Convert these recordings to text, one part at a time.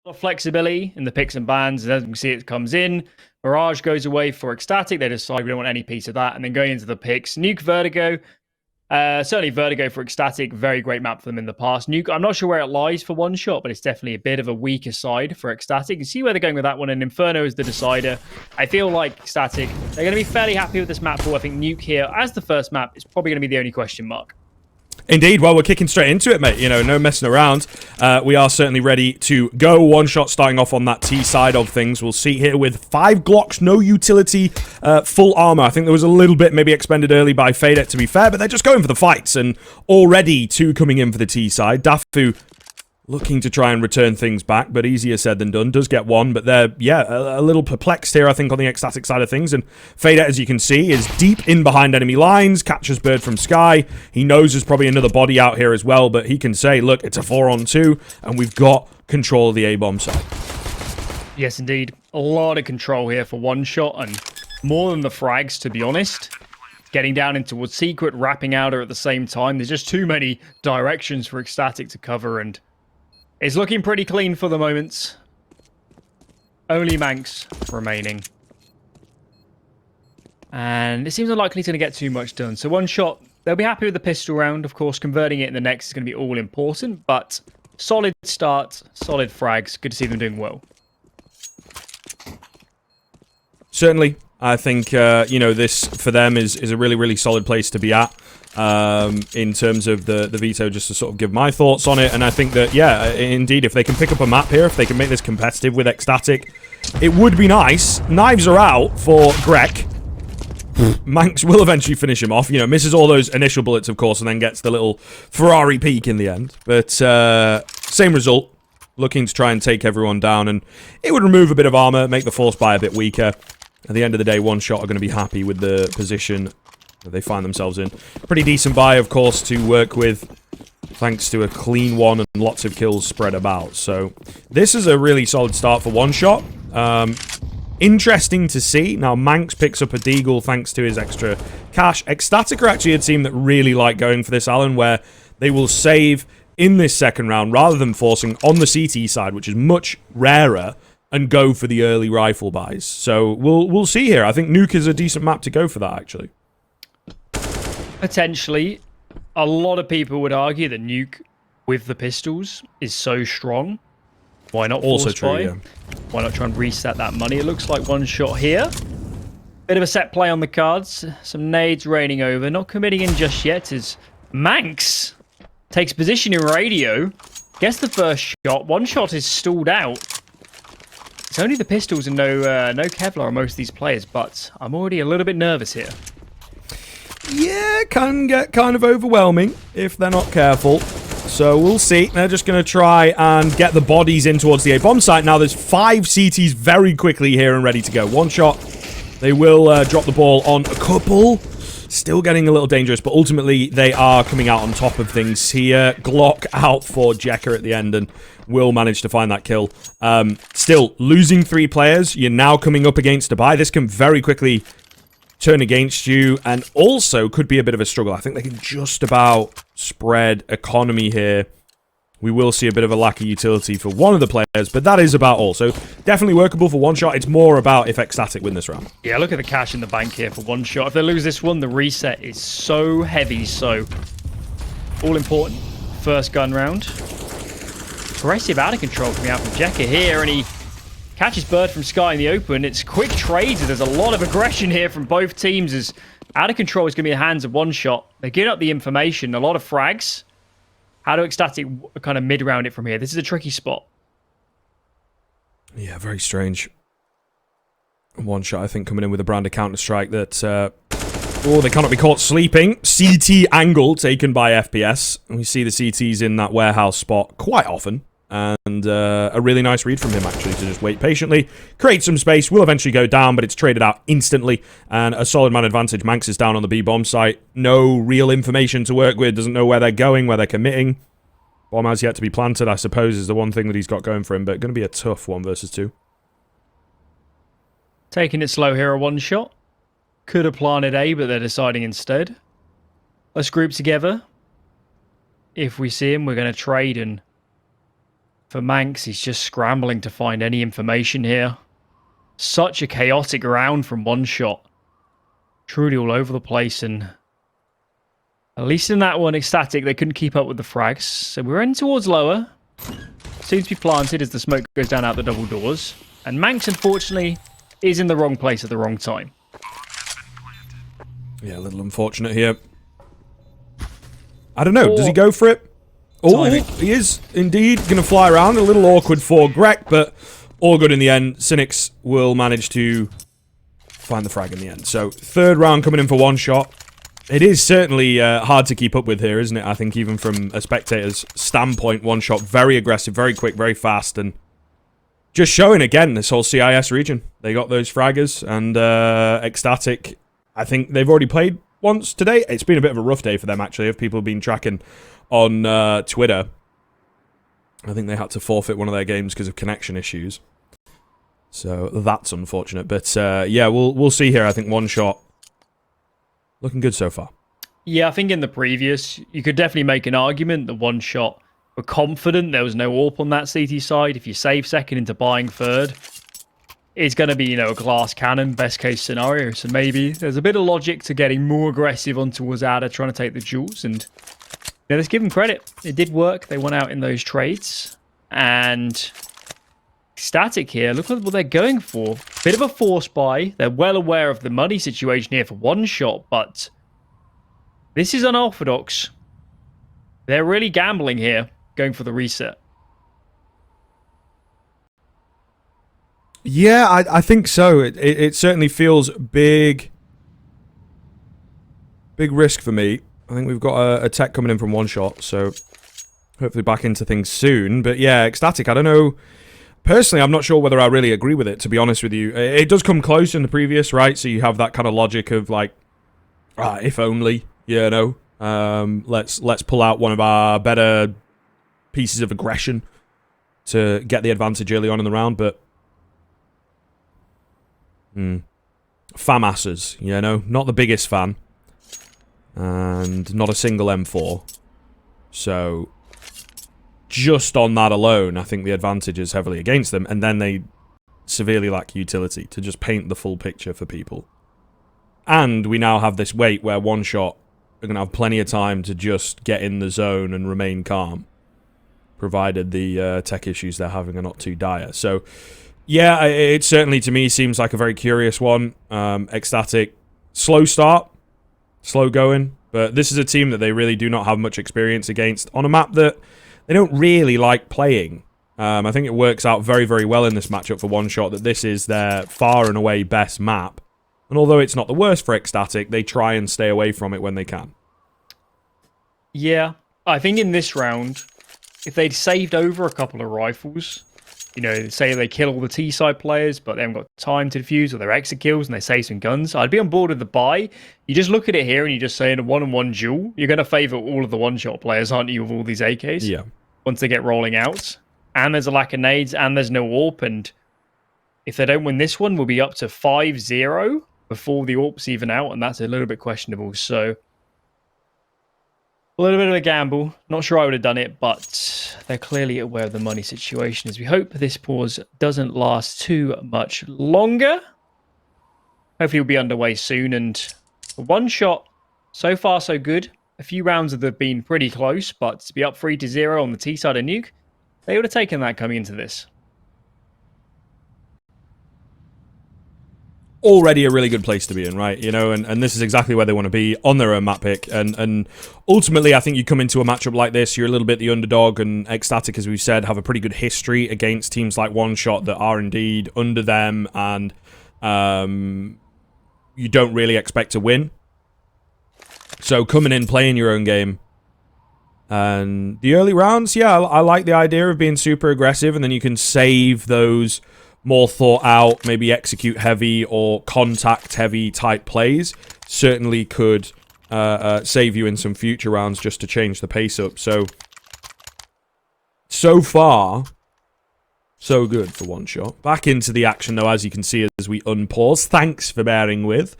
of flexibility in the picks and bans. As you can see, it comes in. Mirage goes away for EcsTATIC. They decide we don't want any piece of that. And then going into the picks, Nuke, Vertigo. Certainly Vertigo for EcsTATIC, very great map for them in the past. Nuke, I'm not sure where it lies for one shot, but it's definitely a bit of a weaker side for EcsTATIC. You can see where they're going with that one, and Inferno is the decider. I feel like EcsTATIC, they're going to be fairly happy with this map pool. I think Nuke here, as the first map, is probably going to be the only question mark. Indeed. Well, we're kicking straight into it, mate. You know, no messing around. We are certainly ready to go. One shot starting off on that T side of things. We'll see here with 5 Glocks, no utility, full armor. I think there was a little bit maybe expended early by Fadet, to be fair, but they're just going for the fights. And already 2 coming in for the T side. Daffu looking to try and return things back, but easier said than done. Does get one, but they're, yeah, a little perplexed here, I think, on the EcsTATIC side of things. And Fadet, as you can see, is deep in behind enemy lines, catches Bird from Sky. He knows there's probably another body out here as well, but he can say, look, it's a 4-on-2, and we've got control of the A-bomb side. Yes, indeed. A lot of control here for one shot, and more than the frags, to be honest. Getting down into towards Secret, wrapping outer at the same time. There's just too many directions for EcsTATIC to cover, and it's looking pretty clean for the moment. Only Manx remaining. And it seems unlikely he's going to get too much done. So one shot, they'll be happy with the pistol round. Of course, converting it in the next is going to be all important. But solid start, solid frags. Good to see them doing well. Certainly. I think, you know, this for them is a really, really solid place to be at. In terms of the veto, just to sort of give my thoughts on it. And I think that, yeah, indeed, if they can pick up a map here, if they can make this competitive with EcsTATIC, it would be nice. Knives are out for Grek. Manx will eventually finish him off. You know, misses all those initial bullets, of course, and then gets the little Ferrari peak in the end. But same result. Looking to try and take everyone down. And it would remove a bit of armor, make the force buy a bit weaker. At the end of the day, one shot are going to be happy with the position that they find themselves in. Pretty decent buy, of course, to work with, thanks to a clean one and lots of kills spread about. So this is a really solid start for one shot. Interesting to see. Now, Manx picks up a deagle thanks to his extra cash. EcsTATIC are actually a team that really like going for this, Alan, where they will save in this second round rather than forcing on the CT side, which is much rarer, and go for the early rifle buys. So we'll see here. I think Nuke is a decent map to go for that, actually. Potentially. A lot of people would argue that Nuke with the pistols is so strong. Why not also true, yeah. Why not try and reset that money? It looks like one shot here. Bit of a set play on the cards. Some nades raining over. Not committing in just yet as Manx takes position in radio. Gets the first shot. One shot is stalled out. It's only the pistols and no Kevlar on most of these players, but I'm already a little bit nervous here. Yeah, can get kind of overwhelming if they're not careful. So we'll see. They're just going to try and get the bodies in towards the A-bomb site. Now there's 5 CTs very quickly here and ready to go. One shot. They will drop the ball on a couple. Still getting a little dangerous, but ultimately they are coming out on top of things here. Glock out for Jekka at the end and will manage to find that kill. Still, losing 3 players. You're now coming up against a buy. This can very quickly turn against you, and also could be a bit of a struggle. I think they can just about spread economy here. We will see a bit of a lack of utility for one of the players, but that is about all. So definitely workable for one shot. It's more about if EcsTATIC win this round. Yeah, look at the cash in the bank here for one shot. If they lose this one, the reset is so heavy. So all important. First gun round. Aggressive out of control coming out from Jekka here, and he catches Bird from Sky in the open. It's quick trades. There's a lot of aggression here from both teams. As out of control is going to be in the hands of one shot. They're giving up the information. A lot of frags. How do EcsTATIC kind of mid-round it from here? This is a tricky spot. Yeah, very strange. One shot, I think, coming in with a brand of Counter-Strike that... oh, they cannot be caught sleeping. CT angle taken by FPS. We see the CTs in that warehouse spot quite often. And a really nice read from him, actually, to just wait patiently. Create some space. Will eventually go down, but it's traded out instantly. And a solid man advantage. Manx is down on the B-bomb site. No real information to work with. Doesn't know where they're going, where they're committing. Bomb has yet to be planted, I suppose, is the one thing that he's got going for him. But going to be a tough 1 versus 2. Taking it slow here, a one shot. Could have planted A, but they're deciding instead. Let's group together. If we see him, we're going to trade and for Manx, he's just scrambling to find any information here. Such a chaotic round from one shot. Truly all over the place, and at least in that one, ECSTATIC, they couldn't keep up with the frags. So we're in towards lower. Seems to be planted as the smoke goes down out the double doors. And Manx, unfortunately, is in the wrong place at the wrong time. Yeah, a little unfortunate here. I don't know. Does he go for it? Oh, he is indeed going to fly around. A little awkward for Greg, but all good in the end. Cynics will manage to find the frag in the end. So, third round coming in for one shot. It is certainly hard to keep up with here, isn't it? I think even from a spectator's standpoint, one shot, very aggressive, very quick, very fast, and just showing again this whole CIS region. They got those fraggers, and ECSTATIC, I think they've already played once today. It's been a bit of a rough day for them, actually, if people have been tracking on Twitter. I think they had to forfeit one of their games because of connection issues. So that's unfortunate. But yeah, we'll see here. I think one shot looking good so far. Yeah, I think in the previous, you could definitely make an argument that one shot were confident there was no AWP on that CT side. If you save second into buying third, it's going to be, a glass cannon, best case scenario. So maybe there's a bit of logic to getting more aggressive on towards Ada, trying to take the jewels. And let's give them credit. It did work. They went out in those trades. And ECSTATIC here, look at what they're going for. Bit of a force buy. They're well aware of the money situation here for one shot, but this is unorthodox. They're really gambling here, going for the reset. Yeah, I think so. It certainly feels big risk for me. I think we've got a tech coming in from one shot, so hopefully back into things soon. But yeah, ECSTATIC, I don't know. Personally, I'm not sure whether I really agree with it, to be honest with you. It does come close in the previous, right? So you have that kind of logic of like, if only, let's pull out one of our better pieces of aggression to get the advantage early on in the round, but FAMASs, not the biggest fan, and not a single M4. So just on that alone, I think the advantage is heavily against them, and then they severely lack utility to just paint the full picture for people. And we now have this wait where one shot are going to have plenty of time to just get in the zone and remain calm, provided the tech issues they're having are not too dire. So yeah, it certainly to me seems like a very curious one. ECSTATIC, slow start, slow going, but this is a team that they really do not have much experience against on a map that they don't really like playing. I think it works out very, very well in this matchup for one shot that this is their far and away best map. And although it's not the worst for ECSTATIC, they try and stay away from it when they can. Yeah, I think in this round, if they'd saved over a couple of rifles, say they kill all the T-side players, but they haven't got time to defuse, or they're exit kills and they save some guns, I'd be on board with the buy. You just look at it here and you just say in a one-on-one duel, you're going to favour all of the one-shot players, aren't you, with all these AKs? Yeah. Once they get rolling out. And there's a lack of nades, and there's no AWP, and if they don't win this one, we'll be up to 5-0 before the AWP's even out, and that's a little bit questionable. So a little bit of a gamble. Not sure I would have done it, but they're clearly aware of the money situation, as we hope this pause doesn't last too much longer. Hopefully we'll be underway soon, and one shot, so far so good. A few rounds have been pretty close, but to be up 3-0 on the T side of Nuke, they would have taken that coming into this. Already a really good place to be in, right? And this is exactly where they want to be on their own map pick. And ultimately, I think you come into a matchup like this, you're a little bit the underdog, and ECSTATIC, as we've said, have a pretty good history against teams like One Shot that are indeed under them, and you don't really expect to win. So coming in, playing your own game. And the early rounds, yeah, I like the idea of being super aggressive, and then you can save those more thought out, maybe execute heavy or contact heavy type plays. Certainly could save you in some future rounds just to change the pace up. So far, so good for one shot. Back into the action though, as you can see as we unpause. Thanks for bearing with.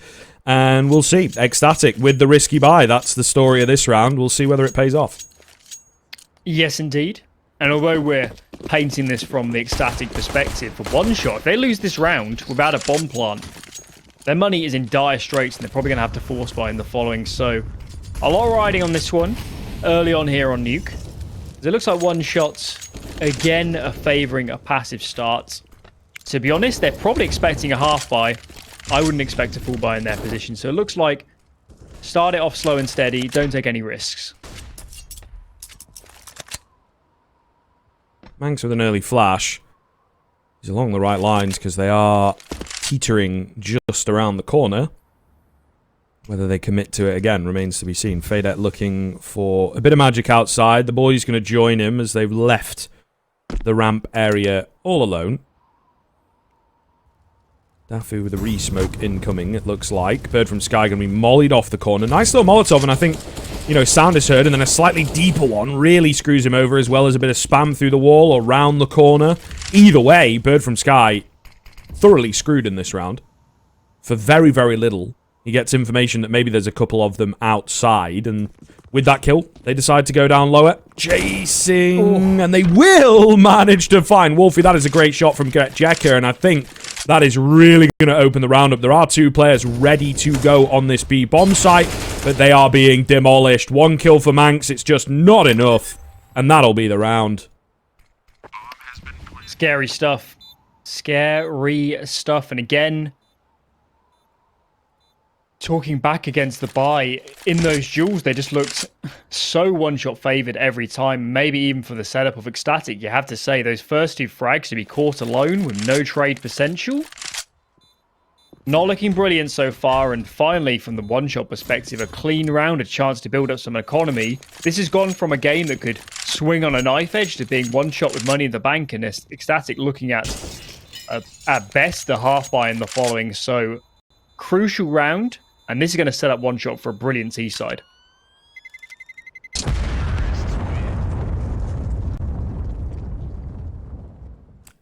And we'll see. ECSTATIC with the risky buy. That's the story of this round. We'll see whether it pays off. Yes, indeed. And although we're painting this from the Ecstatic perspective, for one shot, if they lose this round without a bomb plant, their money is in dire straits and they're probably going to have to force buy in the following. So a lot riding on this one early on here on Nuke. It looks like one shots, again, are favouring a passive start. To be honest, they're probably expecting a half buy. I wouldn't expect a full buy in their position. So it looks like start it off slow and steady. Don't take any risks. Manx with an early flash. He's along the right lines because they are teetering just around the corner. Whether they commit to it again remains to be seen. Fadette looking for a bit of magic outside. The boys going to join him as they've left the ramp area all alone. Daffu with a re-smoke incoming, it looks like. Ecsbirdfromsky going to be mollied off the corner. Nice little Molotov, and I think, you know, sound is heard, and then a slightly deeper one really screws him over, as well as a bit of spam through the wall or round the corner. Either way, Ecsbirdfromsky thoroughly screwed in this round. For very, very little. He gets information that maybe there's a couple of them outside, and with that kill, they decide to go down lower. Chasing, and they will manage to find Wolfie. That is a great shot from Jekka, and I think that is really going to open the round up. There are two players ready to go on this B bomb site, but they are being demolished. One kill for Manx, it's just not enough, and that'll be the round. Scary stuff. Scary stuff, and again, talking back against the buy, in those duels, they just looked so one-shot favoured every time. Maybe even for the setup of Ecstatic, you have to say, those first two frags to be caught alone with no trade potential. Not looking brilliant so far, and finally, from the one-shot perspective, a clean round, a chance to build up some economy. This has gone from a game that could swing on a knife edge to being one-shot with money in the bank, and Ecstatic looking at best, the half buy in the following. So, crucial round. And this is going to set up one shot for a brilliant T-side.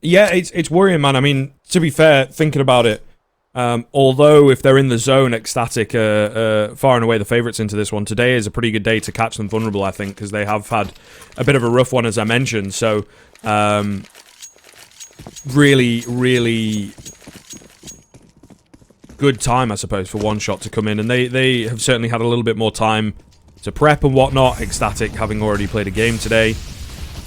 Yeah, it's worrying, man. I mean, to be fair, thinking about it, although if they're in the zone, Ecstatic far and away the favourites into this one, today is a pretty good day to catch them vulnerable, I think, because they have had a bit of a rough one, as I mentioned. So, really, really good time, I suppose, for one shot to come in, and they have certainly had a little bit more time to prep and whatnot. Ecstatic having already played a game today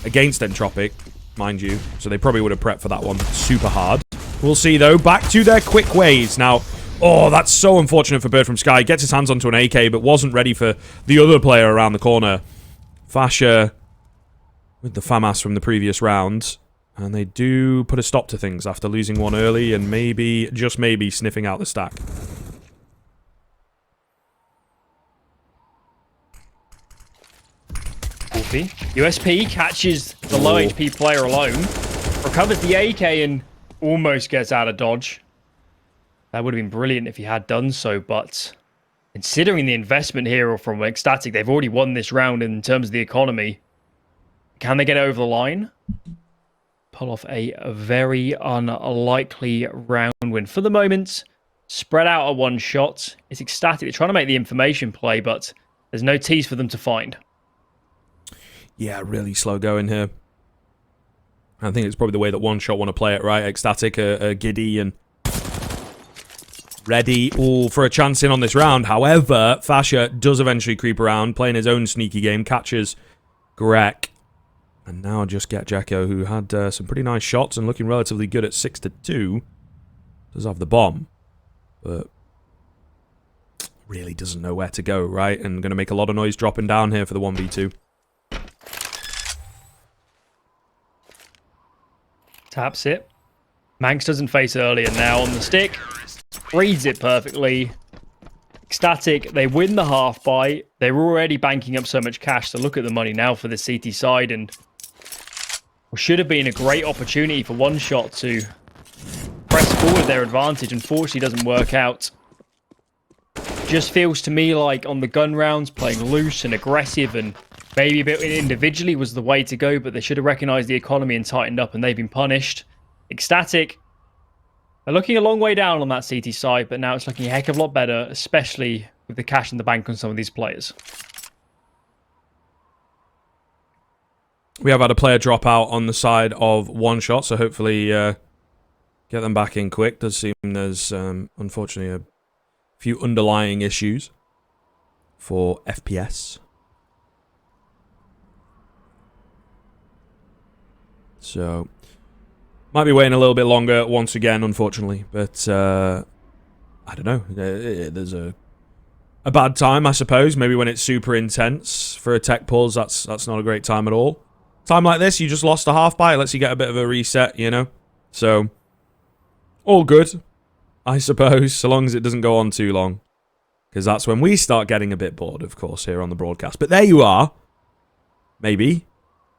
against Entropic, mind you, so they probably would have prepped for that one super hard. We'll see, though. Back to their quick ways now. Oh, that's so unfortunate for Ecsbirdfromsky. Gets his hands onto an AK, but wasn't ready for the other player around the corner. EcsFASHR with the FAMAS from the previous round. And they do put a stop to things after losing one early and maybe, just maybe, sniffing out the stack. Wolfie. USP catches the low HP player alone. Recovers the AK and almost gets out of dodge. That would have been brilliant if he had done so, but considering the investment here from Ecstatic, they've already won this round in terms of the economy. Can they get over the line? Pull off a very unlikely round win. For the moment, spread out a one shot. It's Ecstatic. They're trying to make the information play, but there's no T's for them to find. Yeah, really slow going here. I think it's probably the way that one shot want to play it, right? Ecstatic are giddy and ready all for a chance in on this round. However, EcsFASHR does eventually creep around, playing his own sneaky game, catches Grek. And now just get Jekko, who had some pretty nice shots and looking relatively good at 6-2. Does have the bomb, but really doesn't know where to go, right? And going to make a lot of noise dropping down here for the 1v2. Taps it. Manx doesn't face earlier now on the stick. Reads it perfectly. Ecstatic, they win the half buy. They were already banking up so much cash, so look at the money now for the CT side, and should have been a great opportunity for one shot to press forward their advantage. Unfortunately, doesn't work out. Just feels to me like on the gun rounds, playing loose and aggressive and maybe a bit individually was the way to go, but they should have recognized the economy and tightened up, and they've been punished. Ecstatic are looking a long way down on that CT side, but now it's looking a heck of a lot better, especially with the cash in the bank on some of these players. We have had a player drop out on the side of one shot, so hopefully get them back in quick. Does seem there's unfortunately a few underlying issues for FPS. So, might be waiting a little bit longer once again, unfortunately. But, I don't know. There's a bad time, I suppose. Maybe when it's super intense for a tech pulse, that's not a great time at all. Time like this, you just lost a half bite. Lets you get a bit of a reset, you know? So, all good, I suppose, so long as it doesn't go on too long. Because that's when we start getting a bit bored, of course, here on the broadcast. But there you are. Maybe.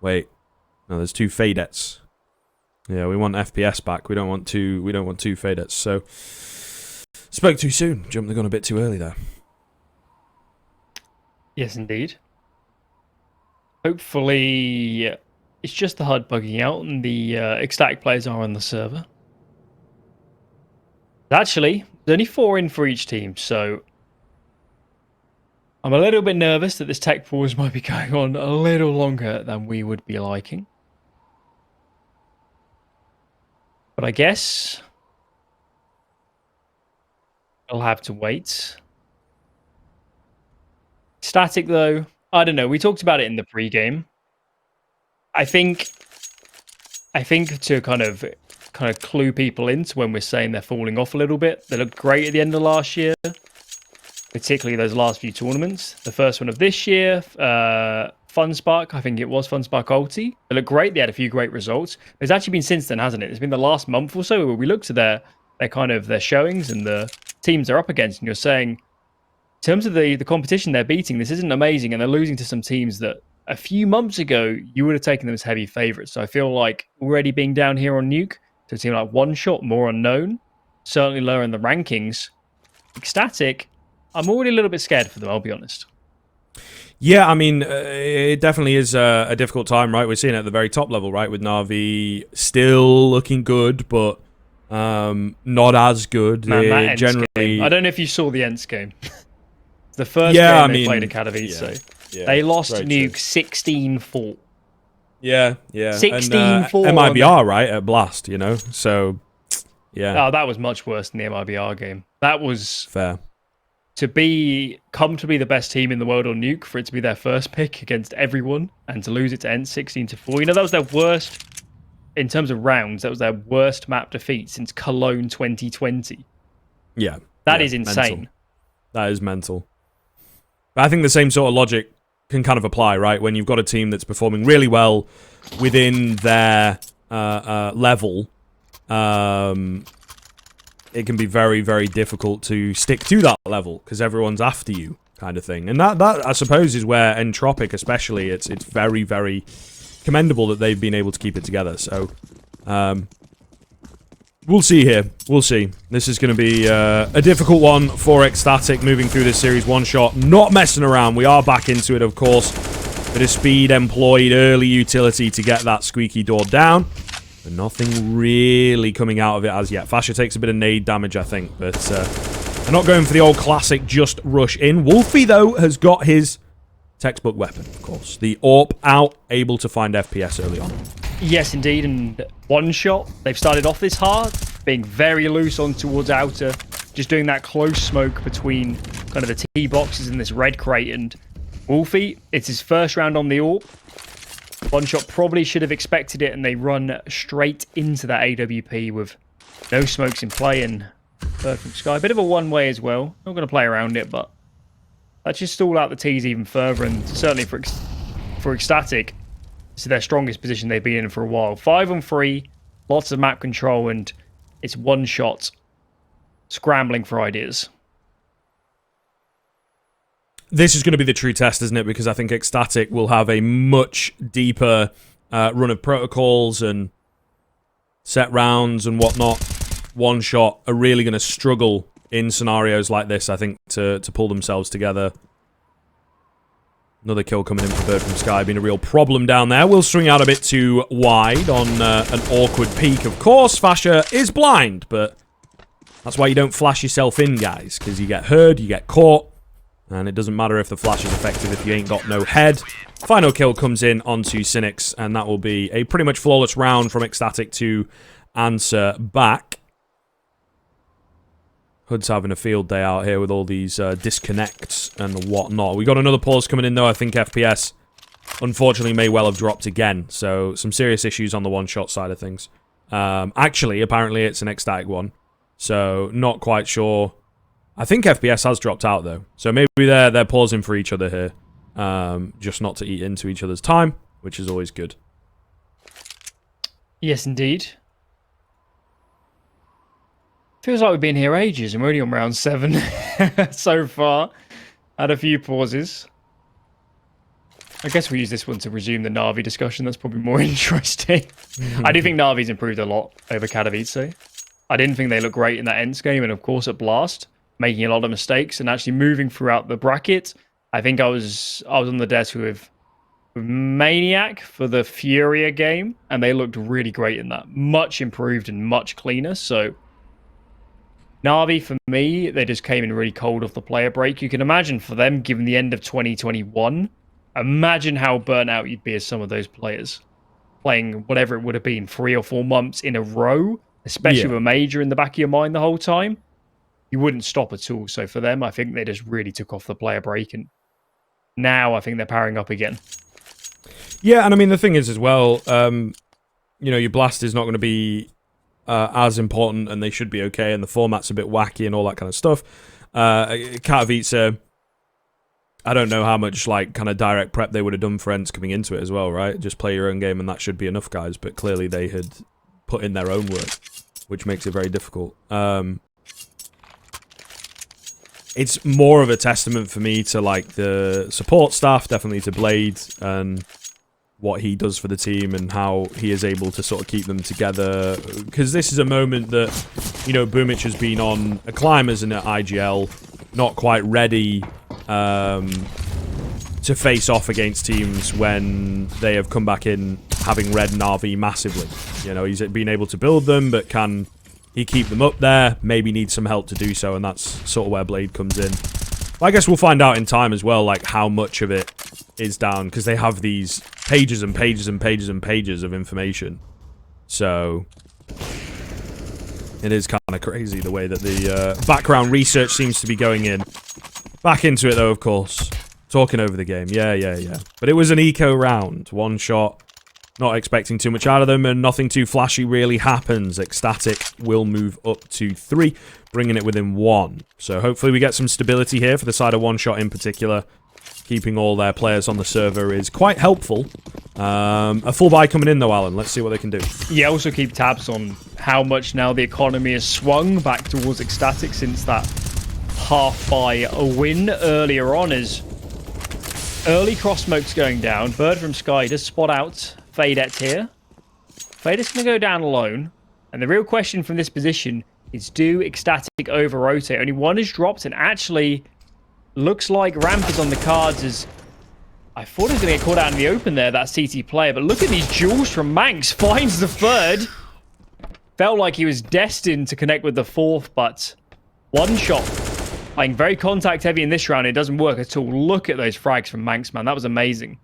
Wait. No, there's 2 fadettes. Yeah, we want FPS back. We don't want 2 fadettes. So spoke too soon. Jumped the gun a bit too early there. Yes, indeed. Hopefully it's just the HUD bugging out and the ECSTATIC players are on the server. Actually, there's only 4 in for each team, so I'm a little bit nervous that this tech pause might be going on a little longer than we would be liking. But I guess I'll have to wait. Static, though, I don't know. We talked about it in the pre-game. I think to kind of clue people into when we're saying they're falling off a little bit. They looked great at the end of last year, particularly those last few tournaments. The first one of this year, FunSpark, I think it was FunSpark Ulti. They looked great. They had a few great results. But it's actually been since then, hasn't it? It's been the last month or so where we looked at their showings and the teams they're up against, and you're saying, in terms of the competition they're beating, this isn't amazing, and they're losing to some teams that a few months ago you would have taken them as heavy favourites. So I feel like already being down here on Nuke to a team like One Shot, more unknown, certainly lower in the rankings. ECSTATIC, I'm already a little bit scared for them, I'll be honest. Yeah, I mean, it definitely is a difficult time, right? We're seeing it at the very top level, right? With Na'Vi still looking good, but not as good. Man, that Ents generally game. I don't know if you saw the Ents game. The first game they played at Katowice. Yeah, they lost Nuke 16-4. Yeah. 16-4. MIBR, right, at Blast, you know? So, yeah. Oh, that was much worse than the MIBR game. That was... fair. To be comfortably the best team in the world on Nuke, for it to be their first pick against everyone, and to lose it to Ents 16-4. You know, that was their worst, in terms of rounds, that was their worst map defeat since Cologne 2020. Yeah. That is insane. Mental. That is mental. But I think the same sort of logic can kind of apply, right? When you've got a team that's performing really well within their level, it can be very, very difficult to stick to that level because everyone's after you, kind of thing. And that I suppose, is where Entropic, especially, it's very, very commendable that they've been able to keep it together. So, we'll see here. We'll see. This is going to be a difficult one for ECSTATIC moving through this series. One shot, not messing around. We are back into it, of course. Bit of speed employed, early utility to get that squeaky door down. But nothing really coming out of it as yet. FASHR takes a bit of nade damage, I think. But they're not going for the old classic just rush in. Wolfie, though, has got his textbook weapon, of course. The AWP out, able to find FPS early on. Yes, indeed, and One Shot, they've started off this hard, being very loose on towards outer, just doing that close smoke between kind of the T boxes and this red crate, and Wolfie, it's his first round on the AWP. One Shot probably should have expected it, and they run straight into that AWP with no smokes in play, and Bird from Sky. A bit of a one-way as well. Not going to play around it, but that just stalled out the T's even further, and certainly for ECSTATIC, it's their strongest position they've been in for a while. 5-on-3, lots of map control, and it's One Shot scrambling for ideas. This is going to be the true test, isn't it? Because I think ECSTATIC will have a much deeper run of protocols and set rounds and whatnot. One Shot are really going to struggle in scenarios like this, I think, to pull themselves together. Another kill coming in for Bird from Sky, being a real problem down there. We'll swing out a bit too wide on an awkward peak. Of course, FASHR is blind, but that's why you don't flash yourself in, guys, because you get heard, you get caught, and it doesn't matter if the flash is effective if you ain't got no head. Final kill comes in onto Cynics, and that will be a pretty much flawless round from ECSTATIC to answer back. Hood's having a field day out here with all these disconnects and whatnot. We got another pause coming in, though. I think FPS, unfortunately, may well have dropped again. So, some serious issues on the one-shot side of things. Actually, apparently, it's an ECSTATIC one. So, not quite sure. I think FPS has dropped out, though. So, maybe they're pausing for each other here. Just not to eat into each other's time, which is always good. Yes, indeed. Feels like we've been here ages, and we're only on round 7 so far. Had a few pauses. I guess we use this one to resume the Na'Vi discussion. That's probably more interesting. I do think Na'Vi's improved a lot over Katowice. I didn't think they looked great in that Ents game, and of course at Blast, making a lot of mistakes and actually moving throughout the bracket. I think I was on the desk with Maniac for the Furia game, and they looked really great in that. Much improved and much cleaner, so... Na'Vi, for me, they just came in really cold off the player break. You can imagine for them, given the end of 2021, imagine how burnt out you'd be as some of those players. Playing whatever it would have been, 3 or 4 months in a row, especially with a major in the back of your mind the whole time. You wouldn't stop at all. So for them, I think they just really took off the player break. And now I think they're powering up again. Yeah, and I mean, the thing is as well, your Blast is not going to be... as important, and they should be okay, and the format's a bit wacky and all that kind of stuff. Katowice, I don't know how much kind of direct prep they would have done for Ents coming into it as well, right? Just play your own game and that should be enough, guys, but clearly they had put in their own work, which makes it very difficult. It's more of a testament for me to the support staff, definitely to Blade, and what he does for the team and how he is able to sort of keep them together. Because this is a moment that, Boomich has been on a climb as an IGL, not quite ready to face off against teams when they have come back in having read Na'Vi massively. He's been able to build them, but can he keep them up there? Maybe needs some help to do so, and that's sort of where Blade comes in. But I guess we'll find out in time as well, how much of it is down, because they have these pages and pages and pages and pages of information. So it is kind of crazy the way that the background research seems to be going in. Back into it though, of course. Talking over the game. Yeah. But it was an eco round. One shot. Not expecting too much out of them, and nothing too flashy really happens. ECSTATIC will move up to 3, bringing it within 1. So hopefully we get some stability here for the side of One Shot in particular. Keeping all their players on the server is quite helpful. A full buy coming in though, Alan. Let's see what they can do. Yeah, also keep tabs on how much now the economy has swung back towards ECSTATIC since that half buy win earlier on. As early cross smoke's going down. Ecsbirdfromsky does spot out Fadet here. Fadet's going to go down alone. And the real question from this position is, do ECSTATIC over-rotate? Only one is dropped, and actually looks like ramp is on the cards. As I thought he was going to get caught out in the open there, that CT player. But look at these jewels from EcsMankz. Finds the third. Felt like he was destined to connect with the fourth, but One Shot playing very contact heavy in this round. It doesn't work at all. Look at those frags from EcsMankz, man. That was amazing.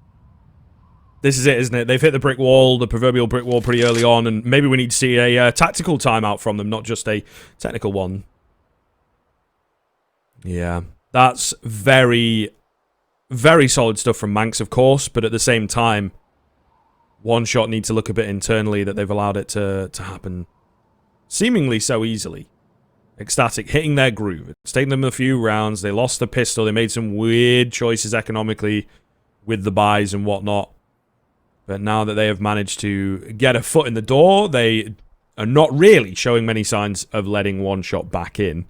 This is it, isn't it? They've hit the brick wall, the proverbial brick wall, pretty early on, and maybe we need to see a tactical timeout from them, not just a technical one. Yeah, that's very, very solid stuff from EcsMankz, of course, but at the same time, One Shot needs to look a bit internally that they've allowed it to happen seemingly so easily. ECSTATIC hitting their groove. It's taken them a few rounds. They lost the pistol. They made some weird choices economically with the buys and whatnot. But now that they have managed to get a foot in the door, they are not really showing many signs of letting One Shot back in.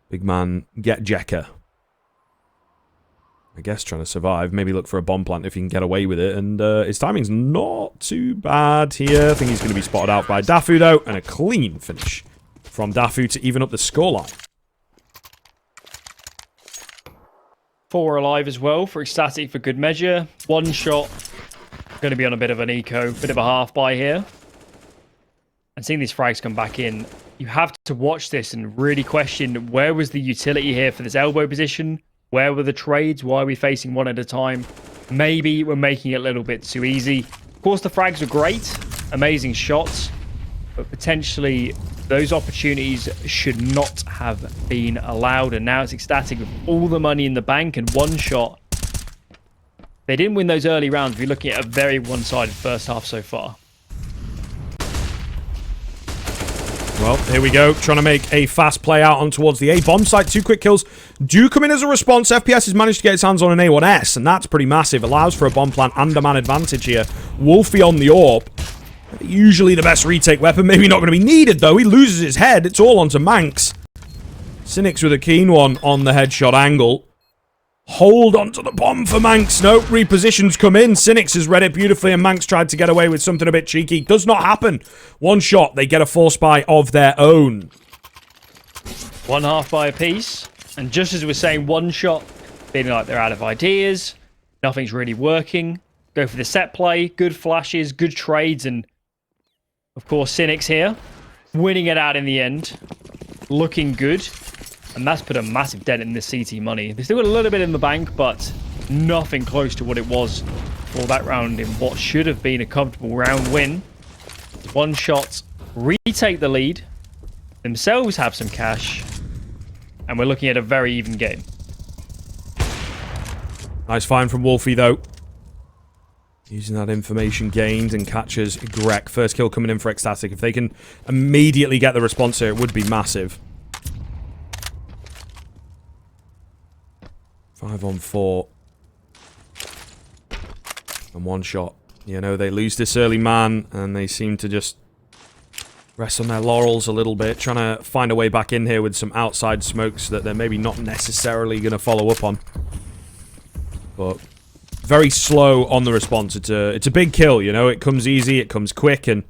Big man, get Jekka. I guess trying to survive. Maybe look for a bomb plant if he can get away with it. And his timing's not too bad here. I think he's going to be spotted out by Daffu, though. And a clean finish from Daffu to even up the scoreline. 4 alive as well for ECSTATIC for good measure. One Shot going to be on a bit of an eco, bit of a half buy here. And seeing these frags come back in, you have to watch this and really question where was the utility here for this elbow position. Where were the trades? Why are we facing one at a time? Maybe we're making it a little bit too easy. Of course, the frags were great. Amazing shots. But potentially, those opportunities should not have been allowed. And now it's ECSTATIC with all the money in the bank and one shot. They didn't win those early rounds. We're looking at a very one-sided first half so far. Well, here we go. Trying to make a fast play out on towards the A bomb site. 2 quick kills do come in as a response. FPS has managed to get its hands on an A1S, and that's pretty massive. Allows for a bomb plant and a man advantage here. Wolfie on the AWP. Usually the best retake weapon. Maybe not going to be needed, though. He loses his head. It's all onto Mankz. Cynics with a keen one on the headshot angle. Hold onto the bomb for Mankz. Nope, repositions come in. Cynics has read it beautifully, and Mankz tried to get away with something a bit cheeky. Does not happen. One shot, they get a force buy of their own. One half by a piece. And just as we're saying one shot, feeling like they're out of ideas, nothing's really working. Go for the set play, good flashes, good trades, and of course Cynics here, winning it out in the end. Looking good. And that's put a massive dent in the CT money. They still got a little bit in the bank, but nothing close to what it was for that round in what should have been a comfortable round win. One shot, retake the lead, themselves have some cash, and we're looking at a very even game. Nice find from Wolfie, though. Using that information gained and catches Grek. First kill coming in for ECSTATIC. If they can immediately get the response here, it would be massive. 5 on 4. And one shot. You know, they lose this early man, and they seem to just rest on their laurels a little bit, trying to find a way back in here with some outside smokes that they're maybe not necessarily going to follow up on. But very slow on the response. It's a big kill, you know. It comes easy, it comes quick, and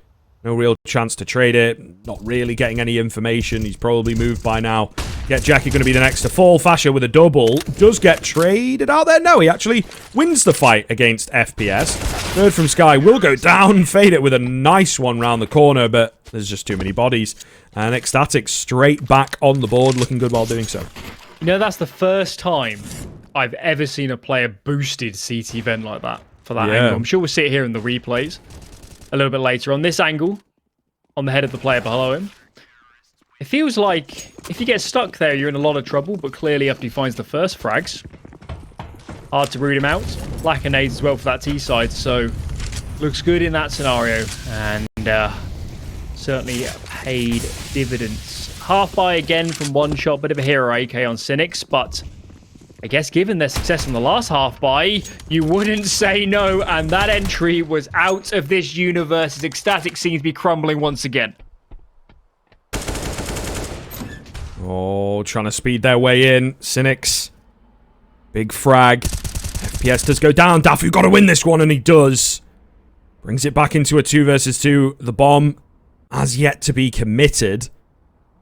no real chance to trade it. Not really getting any information. He's probably moved by now. Get Jackie going to be the next to fall. FASHR with a double. Does get traded out there. No, he actually wins the fight against FPS. Ecsbirdfromsky will go down. Fade it with a nice one round the corner, but there's just too many bodies. And ECSTATIC straight back on the board, looking good while doing so. You know, that's the first time I've ever seen a player boosted CT vent like that for that angle. I'm sure we'll see it here in the replays a little bit later on. This angle on the head of the player below him. It feels like if you get stuck there, you're in a lot of trouble, but clearly after he finds the first frags, hard to root him out. Lack of nades as well for that T side, so looks good in that scenario, and certainly paid dividends. Half buy again from one shot, bit of a hero AK on Cynics, but I guess given their success in the last half buy, you wouldn't say no, and that entry was out of this universe as ECSTATIC seems to be crumbling once again. Oh, trying to speed their way in. Cynics. Big frag. FPS does go down. Daffu got to win this one, and he does. Brings it back into a 2 versus 2. The bomb has yet to be committed.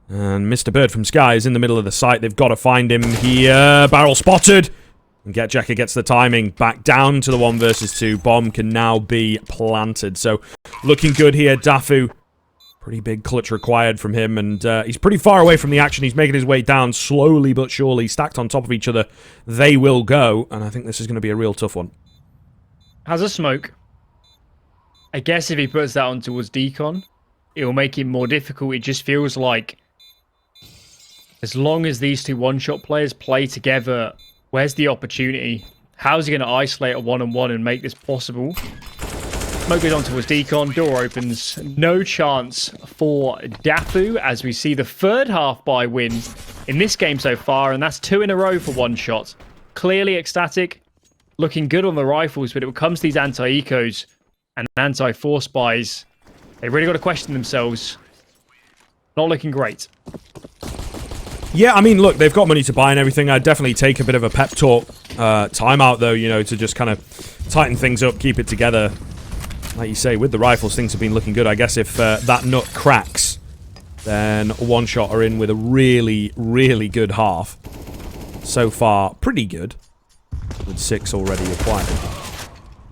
And Mr. Bird from Sky is in the middle of the site. They've got to find him here. Barrel spotted. And GetJacker gets the timing. Back down to the 1 versus 2. Bomb can now be planted. So, looking good here. Daffu. Pretty big clutch required from him, and he's pretty far away from the action. He's making his way down slowly but surely, stacked on top of each other. They will go, and I think this is going to be a real tough one. Has a smoke. I guess if he puts that on towards Decon, it will make it more difficult. It just feels like as long as these two one-shot players play together, where's the opportunity? How's he going to isolate a one-on-one and make this possible? Smoke goes on towards Decon, door opens, no chance for Daffu as we see the third half buy win in this game so far, and that's 2 in a row for one shot. Clearly ECSTATIC looking good on the rifles, but it comes to these anti-ecos and anti-force buys. They really got to question themselves. Not looking great. Yeah, I mean, look, they've got money to buy and everything. I'd definitely take a bit of a pep talk timeout, though, you know, to just kind of tighten things up, keep it together. Like you say, with the rifles, things have been looking good. I guess if that nut cracks, then one shot are in with a really, really good half. So far, pretty good. With 6 already acquired.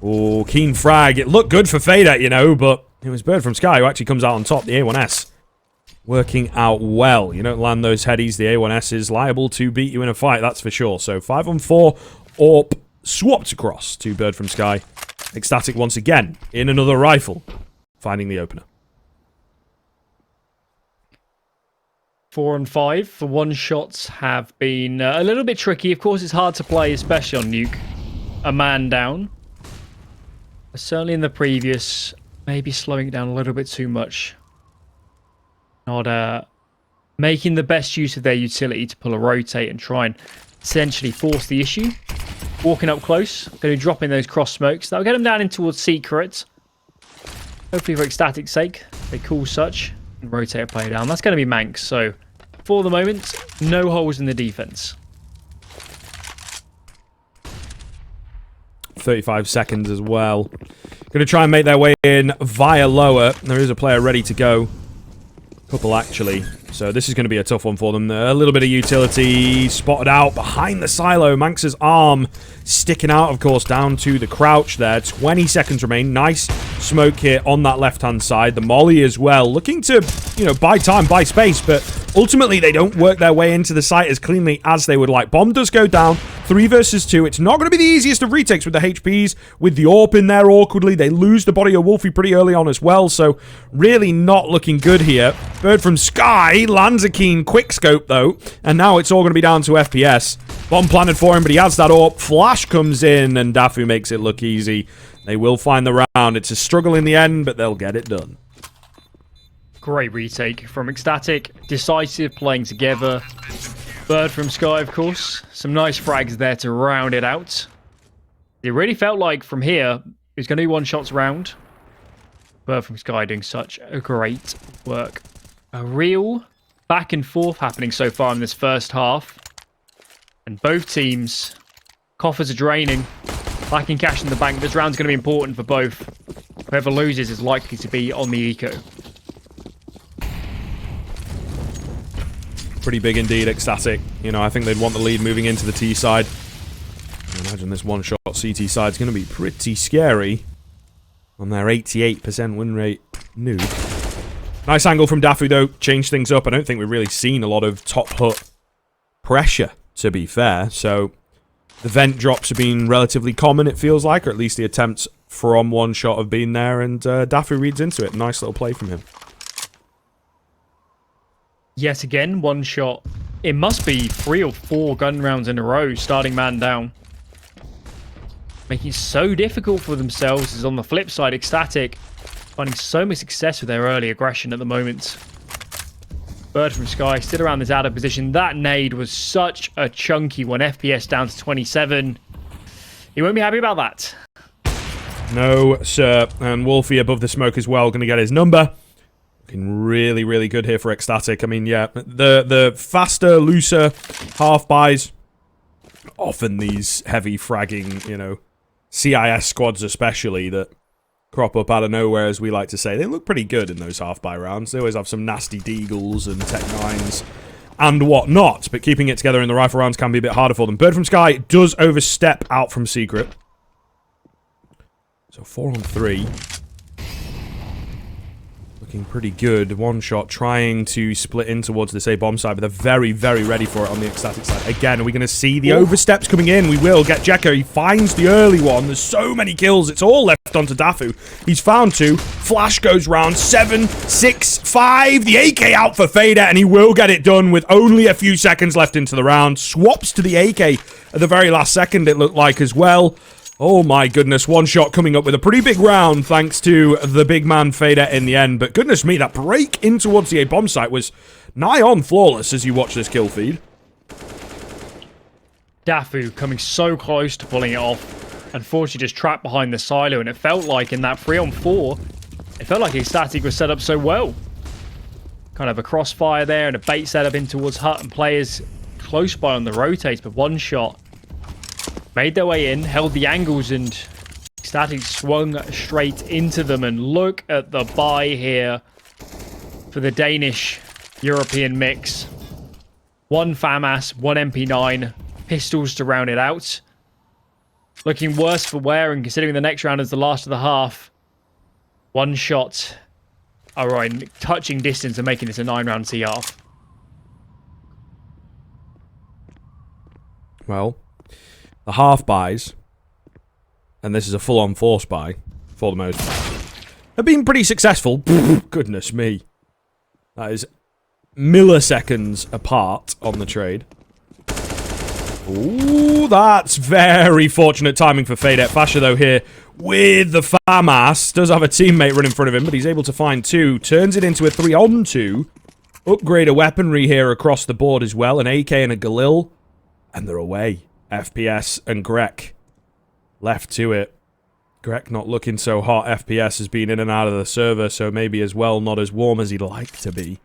Oh, keen frag. It looked good for Fader, you know, but it was Bird from Sky who actually comes out on top, the A1S. working out well. You don't land those headies, the A1S is liable to beat you in a fight, that's for sure. So 5-on-4, AWP swapped across to Ecsbirdfromsky. ECSTATIC once again in another rifle, finding the opener. 4-on-5 for one-shots have been a little bit tricky. Of course, it's hard to play, especially on Nuke. A man down. But certainly in the previous, maybe slowing it down a little bit too much. Not making the best use of their utility to pull a rotate and try and essentially force the issue. Walking up close, going to drop in those cross smokes. That'll get them down in towards secret. Hopefully for ECSTATIC's sake, they call such and rotate a player down. That's going to be Manx. So for the moment, no holes in the defense. 35 seconds as well. Going to try and make their way in via lower. There is a player ready to go. Couple actually. So this is going to be a tough one for them. A little bit of utility spotted out behind the silo. Manx's arm sticking out, of course, down to the crouch there. 20 seconds remain. Nice smoke here on that left-hand side. The molly as well. Looking to, you know, buy time, buy space, but ultimately they don't work their way into the site as cleanly as they would like. Bomb does go down. 3 versus 2. It's not going to be the easiest of retakes with the HPs, with the AWP in there awkwardly. They lose the body of Wolfie pretty early on as well, so really not looking good here. Ecsbirdfromsky lands a keen quick scope though, and now it's all going to be down to FPS. Bomb planted for him, but he has that AWP. Flash comes in, and Daffu makes it look easy. They will find the round. It's a struggle in the end, but they'll get it done. Great retake from ECSTATIC. Decisive, playing together. Ecsbirdfromsky, of course. Some nice frags there to round it out. It really felt like from here, it was going to be one-shots round. Ecsbirdfromsky doing such a great work. A real back and forth happening so far in this first half. And both teams, coffers are draining. Lacking cash in the bank. This round's going to be important for both. Whoever loses is likely to be on the eco. Pretty big indeed, ECSTATIC. You know, I think they'd want the lead moving into the T side. I imagine this one-shot CT side is going to be pretty scary on their 88% win rate. Nuke. Nice angle from Daffu, though. Changed things up. I don't think we've really seen a lot of top hut pressure, to be fair. So the vent drops have been relatively common, it feels like, or at least the attempts from one shot have been there, and Daffu reads into it. Nice little play from him. Yet again, one shot. It must be 3 or 4 gun rounds in a row, starting man down. Making it so difficult for themselves is on the flip side, ECSTATIC finding so much success with their early aggression at the moment. Ecsbirdfromsky still around this out of position. That nade was such a chunky one. FPS down to 27. He won't be happy about that. No, sir. And Wolfie above the smoke as well, going to get his number. Looking really, really good here for ECSTATIC. I mean, yeah, the faster, looser half buys. Often these heavy fragging, you know, CIS squads especially that crop up out of nowhere, as we like to say. They look pretty good in those half-buy rounds. They always have some nasty deagles and Tech 9s and whatnot, but keeping it together in the rifle rounds can be a bit harder for them. Ecsbirdfromsky does overstep out from secret. So 4-on-3. Looking pretty good. One shot trying to split in towards this A bomb side, but they're very, very ready for it on the ECSTATIC side. Again, are we going to see the oversteps coming in? We will get Jekko. He finds the early one. There's so many kills. It's all left onto Daffu. He's found 2. Flash goes round. 7, 6, 5. The AK out for Fader, and he will get it done with only a few seconds left into the round. Swaps to the AK at the very last second, it looked like, as well. Oh my goodness, one shot coming up with a pretty big round thanks to the big man Fader in the end. But goodness me, that break in towards the A-bomb site was nigh on flawless as you watch this kill feed. Daffu coming so close to pulling it off. Unfortunately, just trapped behind the silo, and it felt like in that 3-on-4, it felt like ECSTATIC was set up so well. Kind of a crossfire there and a bait setup in towards hut, and players close by on the rotates, but one shot made their way in, held the angles, and ECSTATIC swung straight into them. And look at the buy here for the Danish-European mix. 1 FAMAS, 1 MP9, pistols to round it out. Looking worse for wear, and considering the next round is the last of the half. One shot are in touching distance of making this a 9-round T-half. Well, the half buys, and this is a full-on force buy, for the most part, have been pretty successful. Goodness me. That is milliseconds apart on the trade. Ooh, that's very fortunate timing for EcsFASHR, though, here with the FAMAS. Does have a teammate run in front of him, but he's able to find 2. Turns it into a 3-on-2. Upgrade of weaponry here across the board as well. An AK and a Galil. And they're away. FPS and Grek left to it. Grek not looking so hot. FPS has been in and out of the server, so maybe as well not as warm as he'd like to be.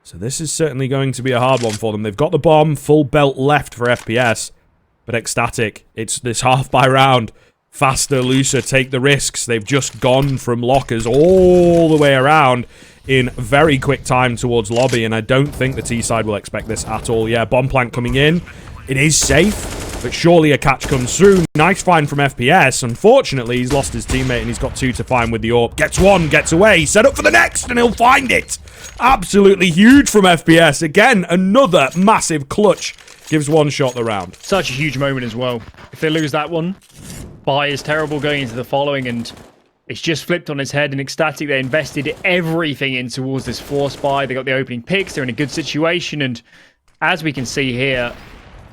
So this is certainly going to be a hard one for them. They've got the bomb, full belt left for FPS. But EcsTATIC, it's this half by round. Faster, looser, take the risks. They've just gone from lockers all the way around in very quick time towards lobby, and I don't think the T side will expect this at all. Yeah, bomb plant coming in. It is safe, but surely a catch comes through. Nice find from FPS. Unfortunately, he's lost his teammate, and he's got 2 to find with the AWP. Gets 1, gets away, set up for the next, and he'll find it. Absolutely huge from FPS. Again, another massive clutch. Gives 1 shot the round. Such a huge moment as well. If they lose that one, buy is terrible going into the following, and it's just flipped on its head. And EcsTATIC, they invested everything in towards this force buy. They got the opening picks. They're in a good situation, and as we can see here,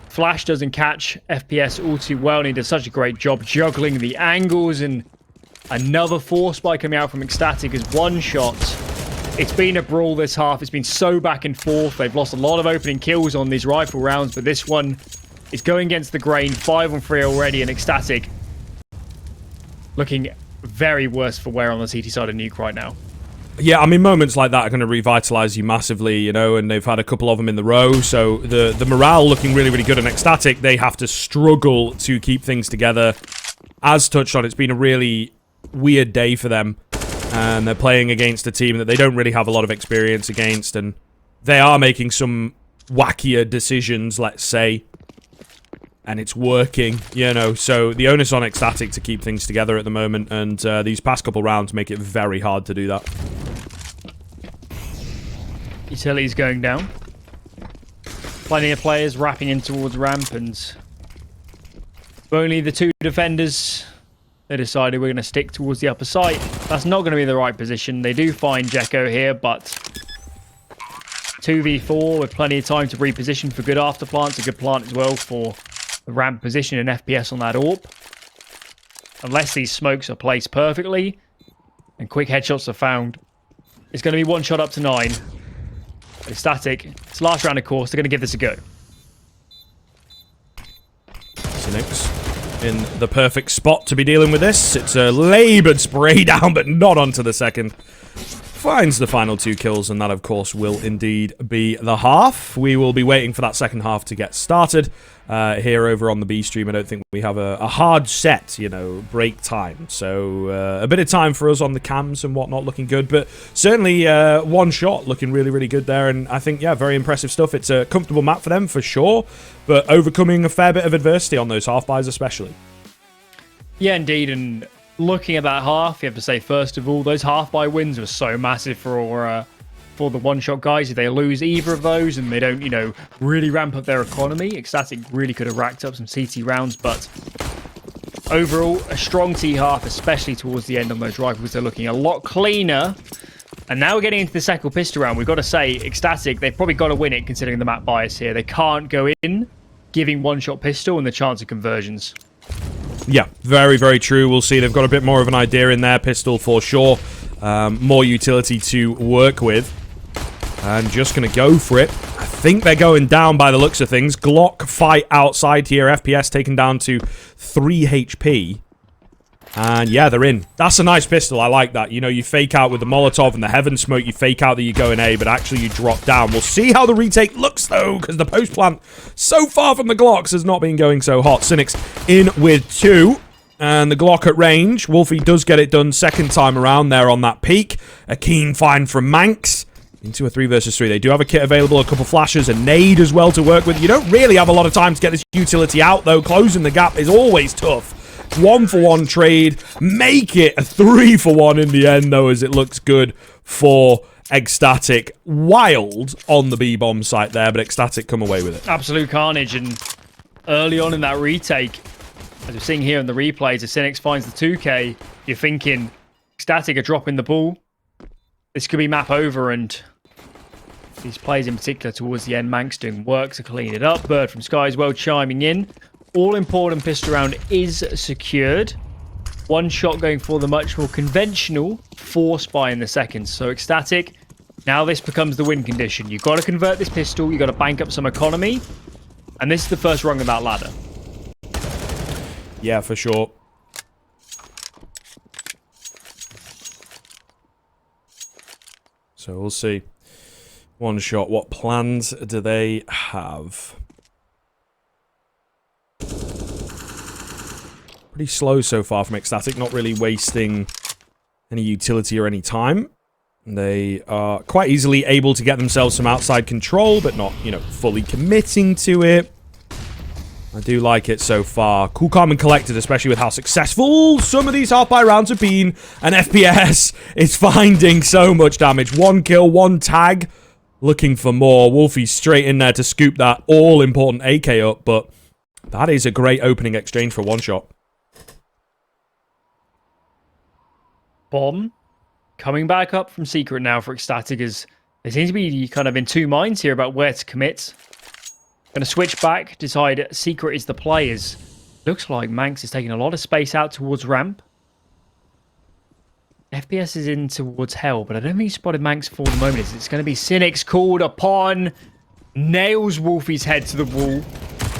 Flash doesn't catch FPS all too well, and he does such a great job juggling the angles, and another force buy coming out from EcsTATIC is 1 shot. It's been a brawl this half. It's been so back and forth. They've lost a lot of opening kills on these rifle rounds, but this one is going against the grain. 5-on-3 already, and EcsTATIC looking very worse for wear on the CT side of Nuke right now. Yeah, I mean, moments like that are going to revitalize you massively, you know, and they've had a couple of them in the row, so the morale looking really, really good on EcsTATIC. They have to struggle to keep things together. As touched on, it's been a really weird day for them, and they're playing against a team that they don't really have a lot of experience against, and they are making some wackier decisions, let's say, and it's working, you know, so the onus on EcsTATIC to keep things together at the moment, and these past couple rounds make it very hard to do that. Utility's going down. Plenty of players wrapping in towards ramp, and only the 2 defenders, they decided we're going to stick towards the upper site. That's not going to be the right position. They do find Jekko here, but 2v4 with plenty of time to reposition for good after plants. A good plant as well for the ramp position and FPS on that AWP. Unless these smokes are placed perfectly and quick headshots are found, it's going to be 1 shot up to 9. EcsTATIC, it's last round of course, they're going to give this a go. Cynics in the perfect spot to be dealing with this. It's a laboured spray down, but not onto the second. Finds the final 2 kills, and that, of course, will indeed be the half. We will be waiting for that second half to get started. Here over on the B stream, I don't think we have a hard set, you know, break time. So a bit of time for us on the cams and whatnot looking good. But certainly 1 shot looking really, really good there. And I think, yeah, very impressive stuff. It's a comfortable map for them for sure. But overcoming a fair bit of adversity on those half buys especially. Yeah, indeed. And looking at that half, you have to say, first of all, those half buy wins were so massive for the 1-shot guys. If they lose either of those and they don't, you know, really ramp up their economy, EcsTATIC really could have racked up some CT rounds, but overall, a strong T-half, especially towards the end on those rifles. They're looking a lot cleaner. And now we're getting into the second pistol round. We've got to say, EcsTATIC, they've probably got to win it considering the map bias here. They can't go in giving 1-shot pistol and the chance of conversions. Yeah, very, very true. We'll see. They've got a bit more of an idea in their pistol for sure. More utility to work with. And just going to go for it. I think they're going down by the looks of things. Glock fight outside here. FPS taken down to 3 HP. And yeah, they're in. That's a nice pistol. I like that. You know, you fake out with the Molotov and the Heaven Smoke. You fake out that you go in A, but actually you drop down. We'll see how the retake looks, though, because the post plant so far from the Glocks has not been going so hot. Cynics in with 2. And the Glock at range. Wolfie does get it done second time around there on that peak. A keen find from Manx. Into a 3 versus 3. They do have a kit available, a couple flashes, a nade as well to work with. You don't really have a lot of time to get this utility out, though. Closing the gap is always tough. 1-for-1 trade. Make it a 3-for-1 in the end, though, as it looks good for ECSTATIC. Wild on the B-bomb site there, but ECSTATIC come away with it. Absolute carnage, and early on in that retake, as we're seeing here in the replays, as Cynics finds the 2K, you're thinking ECSTATIC are dropping the ball. This could be map over, and these plays in particular towards the end, EcsMankz doing work to clean it up. Bird from Sky as well chiming in. All important pistol round is secured. One shot going for the much more conventional 4-spy in the second. So ECSTATIC, now this becomes the win condition. You've got to convert this pistol, you've got to bank up some economy, and this is the first rung of that ladder. Yeah, for sure. So we'll see. One shot. What plans do they have? Pretty slow so far from ECSTATIC. Not really wasting any utility or any time. They are quite easily able to get themselves some outside control, but not, you know, fully committing to it. I do like it so far. Cool, calm, and collected, especially with how successful some of these half-by rounds have been. And FPS is finding so much damage. 1 kill, 1 tag. Looking for more. Wolfie's straight in there to scoop that all-important AK up, but that is a great opening exchange for one shot. Bomb coming back up from Secret now for ECSTATIC, as they seem to be kind of in two minds here about where to commit. Going to switch back, decide Secret is the players. Looks like EcsMankz is taking a lot of space out towards ramp. FPS is in towards hell, but I don't think he spotted EcsMankz for the moment. It's going to be Cynics called upon. Nails Wolfie's head to the wall.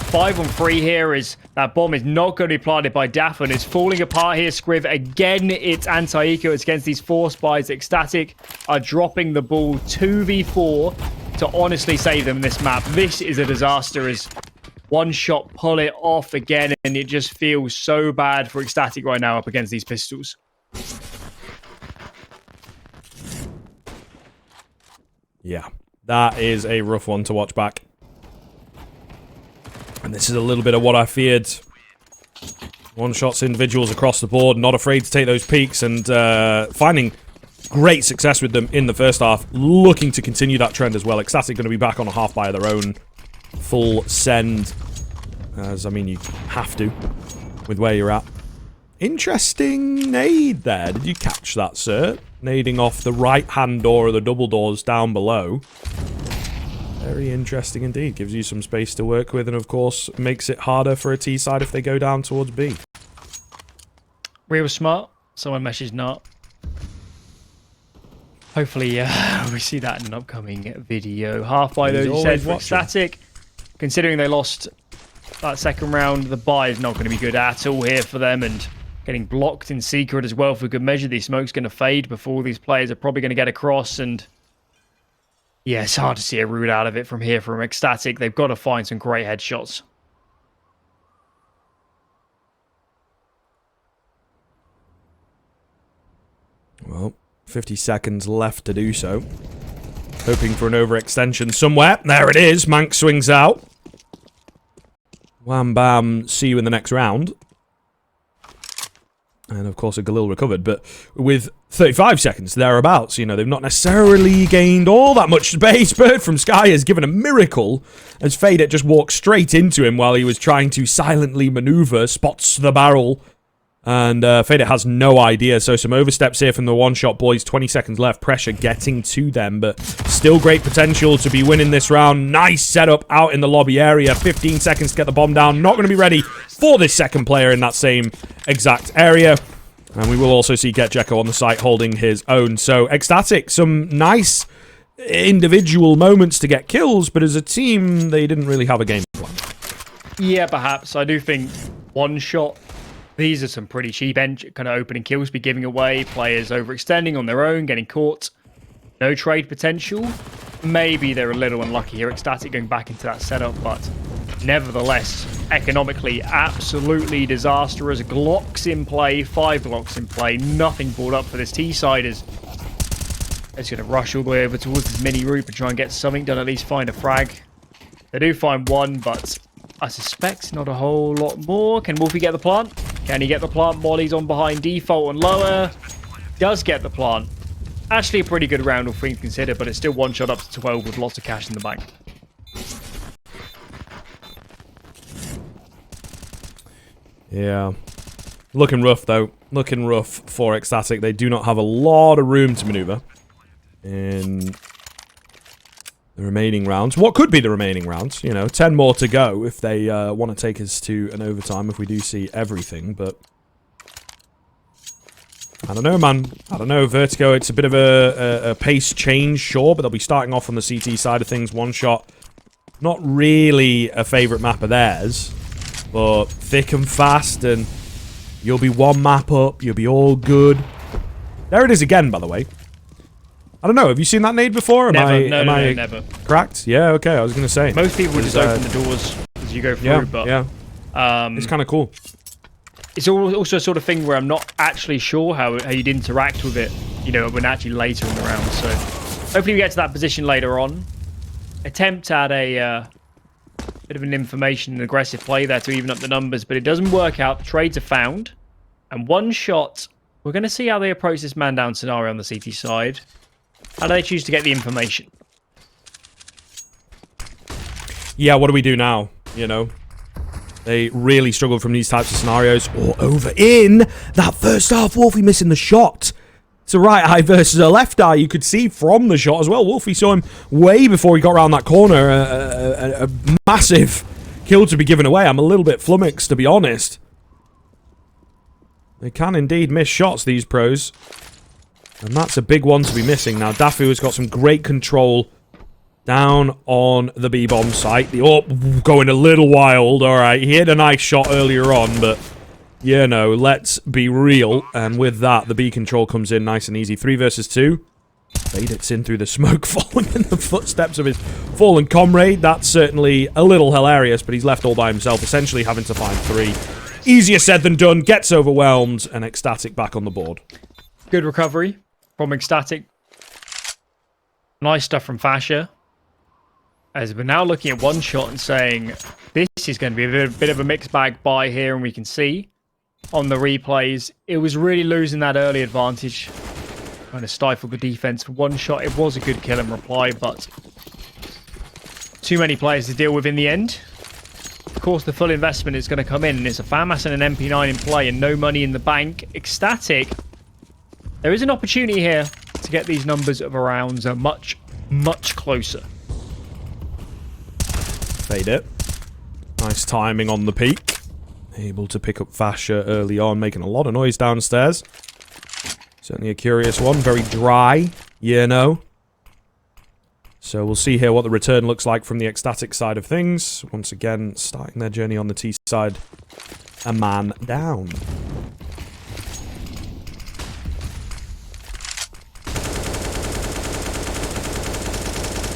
5-on-3 here, as that bomb is not going to be planted by EcsDaffu, and it's falling apart here. Scriv, again, it's anti-eco. It's against these 4 spies. ECSTATIC are dropping the ball 2v4 to honestly save them in this map. This is a disaster, as one shot pull it off again, and it just feels so bad for ECSTATIC right now up against these pistols. Yeah, that is a rough one to watch back. And this is a little bit of what I feared. One-shots individuals across the board, not afraid to take those peaks, and finding great success with them in the first half. Looking to continue that trend as well. ECSTATIC going to be back on a half-by of their own. Full send. As, I mean, you have to with where you're at. Interesting nade there. Did you catch that, sir? Nading off the right-hand door of the double doors down below. Very interesting indeed. Gives you some space to work with, and of course makes it harder for a T side if they go down towards B. Real smart. Someone messaged not. Hopefully we see that in an upcoming video. Half by those, you said, for ECSTATIC. Considering they lost that second round, the buy is not going to be good at all here for them, and getting blocked in Secret as well for good measure. The smoke's going to fade before these players are probably going to get across, and yeah, it's hard to see a route out of it from here from ECSTATIC. They've got to find some great headshots. Well, 50 seconds left to do so. Hoping for an overextension somewhere. There it is. Mank swings out. Wham bam. See you in the next round. And of course a Galil recovered, but with 35 seconds thereabouts, you know, they've not necessarily gained all that much space. Bird from Sky has given a miracle as Fadet just walked straight into him while he was trying to silently maneuver, spots the barrel, and Fadet has no idea. So some oversteps here from the one-shot boys. 20 seconds left, pressure getting to them, but still great potential to be winning this round. Nice setup out in the lobby area. 15 seconds to get the bomb down. Not going to be ready for this second player in that same exact area. And we will also see GetJekko on the site holding his own. So ECSTATIC, some nice individual moments to get kills, but as a team, they didn't really have a game plan. Yeah, perhaps. I do think one shot, these are some pretty cheap kind of opening kills, be giving away, players overextending on their own, getting caught. No trade potential. Maybe they're a little unlucky here. ECSTATIC going back into that setup, but nevertheless, economically, absolutely disastrous. Glocks in play, 5 Glocks in play. Nothing brought up for this T-siders. It's going to rush all the way over towards this mini route and try and get something done, at least find a frag. They do find one, but I suspect not a whole lot more. Can Wolfie get the plant? Can he get the plant while he's on behind default and lower? Does get the plant. Actually a pretty good round, all things considered, but it's still one shot up to 12 with lots of cash in the bank. Yeah. Looking rough, though. Looking rough for ECSTATIC. They do not have a lot of room to maneuver in the remaining rounds. What could be the remaining rounds? You know, 10 more to go if they want to take us to an overtime, if we do see everything, but I don't know, man. I don't know. Vertigo, it's a bit of a pace change, sure, but they'll be starting off on the CT side of things. One shot. Not really a favourite map of theirs, but thick and fast, and you'll be one map up. You'll be all good. There it is again, by the way. I don't know. Have you seen that nade before? Never. Never. Cracked? Yeah, okay. I was going to say. Most people would just open the doors as you go through, but it's kind of cool. It's also a sort of thing where I'm not actually sure how you'd interact with it, you know, when actually later in the round. So hopefully we get to that position later on. Attempt at a bit of an information and aggressive play there to even up the numbers, but it doesn't work out. The trades are found. And one shot, we're going to see how they approach this man-down scenario on the CT side. How do they choose to get the information? Yeah, what do we do now? You know? They really struggle from these types of scenarios. Or over in that first half, Wolfie missing the shot. It's a right eye versus a left eye. You could see from the shot as well. Wolfie saw him way before he got around that corner. A massive kill to be given away. I'm a little bit flummoxed, to be honest. They can indeed miss shots, these pros. And that's a big one to be missing. Now, Daffu has got some great control down on the B-bomb site. The AWP going a little wild. Alright, he hit a nice shot earlier on, but, you know, let's be real. And with that, the B control comes in nice and easy. 3 versus 2. Faded's in through the smoke, following in the footsteps of his fallen comrade. That's certainly a little hilarious, but he's left all by himself, essentially having to find 3. Easier said than done. Gets overwhelmed, and ECSTATIC back on the board. Good recovery from ECSTATIC. Nice stuff from EcsFASHR. As we're now looking at one shot and saying, this is going to be a bit of a mixed bag buy here, and we can see on the replays, it was really losing that early advantage. Trying to stifle the defense for one shot. It was a good kill and reply, but too many players to deal with in the end. Of course, the full investment is going to come in, and it's a FAMAS and an MP9 in play and no money in the bank. ECSTATIC, there is an opportunity here to get these numbers of rounds much, much closer. Fade it. Nice timing on the peak. Able to pick up EcsFASHR early on, making a lot of noise downstairs. Certainly a curious one. Very dry, you know. So we'll see here what the return looks like from the ECSTATIC side of things. Once again, starting their journey on the T side. A man down.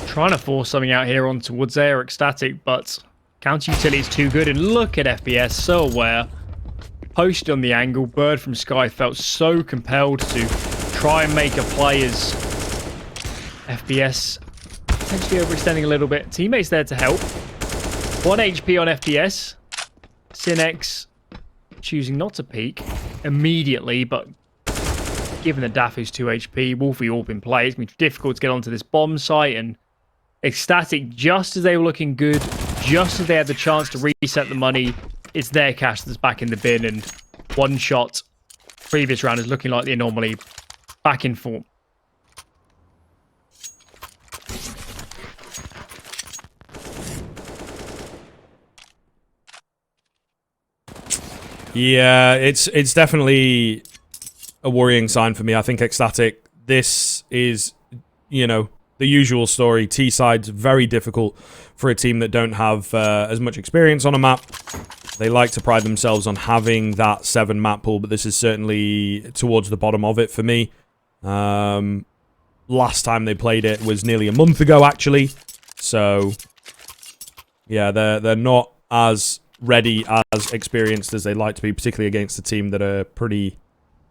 Trying to force something out here on towards there, ECSTATIC, but counter utility is too good. And look at FPS, so aware. Posted on the angle. Ecsbirdfromsky felt so compelled to try and make a play as FPS potentially overextending a little bit. Teammates there to help. 1 HP on FPS. Synex choosing not to peek immediately, but given that Daffu's 2 HP, Wolfie all in play. It's been difficult to get onto this bomb site, and ECSTATIC, just as they were looking good, just as they had the chance to reset the money, it's their cash that's back in the bin, and one shot previous round is looking like the anomaly back in form. Yeah, it's definitely a worrying sign for me. I think ECSTATIC, this is, you know, the usual story. T-side's very difficult for a team that don't have as much experience on a map. They like to pride themselves on having that 7 map pool, but this is certainly towards the bottom of it for me. Last time they played it was nearly a month ago, actually. So, yeah, they're not as ready, as experienced as they'd like to be, particularly against a team that are pretty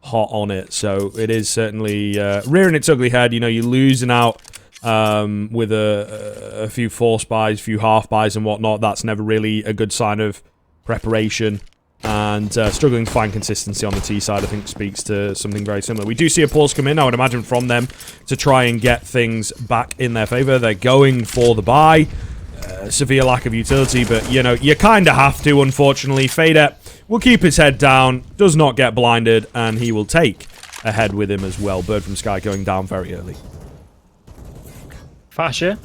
hot on it. So it is certainly rearing its ugly head. You know, you're losing out with a few force buys, a few half buys and whatnot. That's never really a good sign of preparation. And struggling to find consistency on the T side, I think, speaks to something very similar. We do see a pause come in, I would imagine, from them to try and get things back in their favor. They're going for the buy. Severe lack of utility, but, you know, you kind of have to, unfortunately. EcsFASHR will keep his head down, does not get blinded, and he will take a head with him as well. Ecsbirdfromsky going down very early. EcsFASHR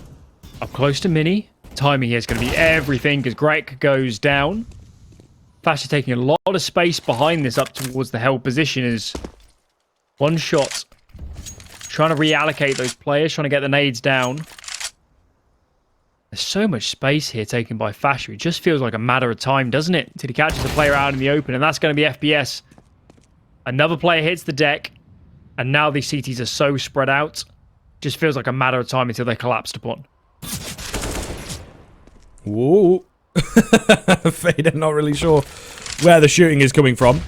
up close to Mini. Timing here is going to be everything because Greg goes down. EcsFASHR taking a lot of space behind this up towards the held position is one shot. Trying to reallocate those players, trying to get the nades down. There's so much space here taken by EcsFASHR. It just feels like a matter of time, doesn't it? Until he catches the player out in the open, and that's going to be FPS. Another player hits the deck, and now these CTs are so spread out. Just feels like a matter of time until they're collapsed upon. Whoa. EcsFASHR not really sure where the shooting is coming from.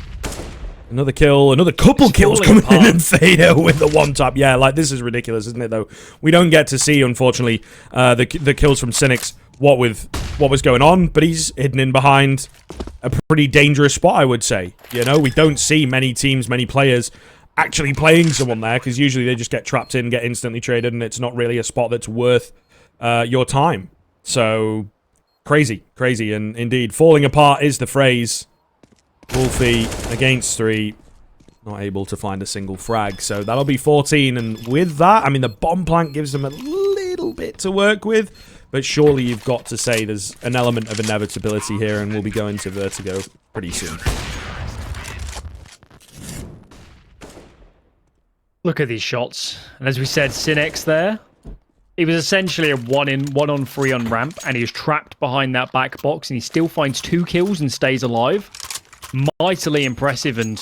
Another kill, another couple kills coming in, and EcsFASHR with the one tap. Yeah, like, this is ridiculous, isn't it, though? We don't get to see, unfortunately, the kills from Cynics, what was going on, but he's hidden in behind a pretty dangerous spot, I would say. You know, we don't see many teams, many players actually playing someone there, because usually they just get trapped in, get instantly traded, and it's not really a spot that's worth your time. So, crazy, crazy, and indeed, falling apart is the phrase. Wolfie against 3, not able to find a single frag, so that'll be 14, and with that, I mean, the bomb plant gives them a little bit to work with, but surely you've got to say there's an element of inevitability here, and we'll be going to Vertigo pretty soon. Look at these shots, and as we said, Cynics there, he was essentially a 1-on-3 on ramp, and he was trapped behind that back box, and he still finds 2 kills and stays alive. Mightily impressive, and